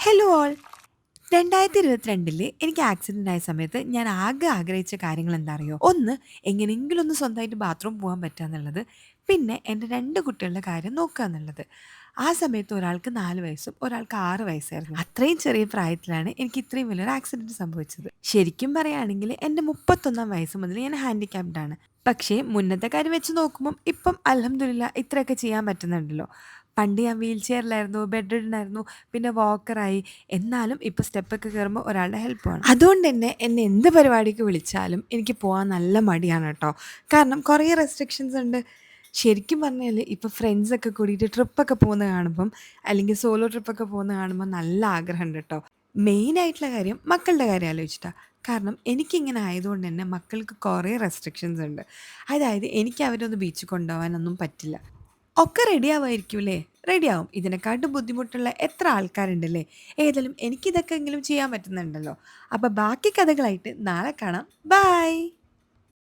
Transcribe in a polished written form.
Hello all 2022 എനിക്ക് accident ആയ സമയത്ത് ഞാൻ ആകെ ആഗ്രഹിച്ച കാര്യങ്ങൾ എന്താ അറിയോ? ഒന്ന് എങ്ങനെയെങ്കിലും ഒന്ന് സ്വന്തമായിട്ട് ബാത്റൂം പോകാൻ പറ്റുക എന്നുള്ളത്. പിന്നെ എൻ്റെ 2 കുട്ടികളുടെ കാര്യം നോക്കുക എന്നുള്ളത്. ആ സമയത്ത് ഒരാൾക്ക് 4 വയസ്സും ഒരാൾക്ക് 6 വയസ്സായിരുന്നു. അത്രയും ചെറിയ പ്രായത്തിലാണ് എനിക്ക് ഇത്രയും വലിയൊരു ആക്സിഡന്റ് സംഭവിച്ചത്. ശരിക്കും പറയുകയാണെങ്കിൽ എൻ്റെ 31-ാം വയസ്സ് മുതൽ ഞാൻ ഹാൻഡിക്യാപ്ഡ് ആണ്. പക്ഷേ മുന്നത്തെ കാര്യം വെച്ച് നോക്കുമ്പം ഇപ്പം അൽഹംദുലില്ലാ ഇത്രയൊക്കെ ചെയ്യാൻ പറ്റുന്നുണ്ടല്ലോ. പണ്ട് ഞാൻ വീൽ ചെയറിലായിരുന്നു, ബെഡ് റിഡൻ ആയിരുന്നു, പിന്നെ വാക്കറായി. എന്നാലും ഇപ്പോൾ സ്റ്റെപ്പൊക്കെ കയറുമ്പോൾ ഒരാളുടെ ഹെൽപ്പ് വേണം. അതുകൊണ്ട് തന്നെ എന്നെ എന്ത് പരിപാടിക്ക് വിളിച്ചാലും എനിക്ക് പോകാൻ നല്ല മടിയാണ് കേട്ടോ. കാരണം കുറേ റെസ്ട്രിക്ഷൻസ് ഉണ്ട്. ശരിക്കും പറഞ്ഞാൽ ഇപ്പോൾ ഫ്രണ്ട്സൊക്കെ കൂടിയിട്ട് ട്രിപ്പൊക്കെ പോകുന്നത് കാണുമ്പം, അല്ലെങ്കിൽ സോളോ ട്രിപ്പൊക്കെ പോകുന്നത് കാണുമ്പോൾ നല്ല ആഗ്രഹമുണ്ട് കേട്ടോ. മെയിനായിട്ടുള്ള കാര്യം മക്കളുടെ കാര്യം ആലോചിച്ചിട്ടാണ്. കാരണം എനിക്കിങ്ങനെ ആയതുകൊണ്ട് തന്നെ മക്കൾക്ക് കുറേ റെസ്ട്രിക്ഷൻസ് ഉണ്ട്. അതായത് എനിക്ക് അവരെ ഒന്ന് ബീച്ചിൽ കൊണ്ടുപോകാനൊന്നും പറ്റില്ല. ഒക്കെ റെഡിയാവായിരിക്കൂല്ലേ? റെഡിയാവും. ഇതിനെക്കാട്ടും ബുദ്ധിമുട്ടുള്ള എത്ര ആൾക്കാരുണ്ടല്ലേ? ഏതായാലും എനിക്കിതൊക്കെ എങ്കിലും ചെയ്യാൻ പറ്റുന്നുണ്ടല്ലോ. അപ്പൊ ബാക്കി കഥകളായിട്ട് നാളെ കാണാം. ബൈ.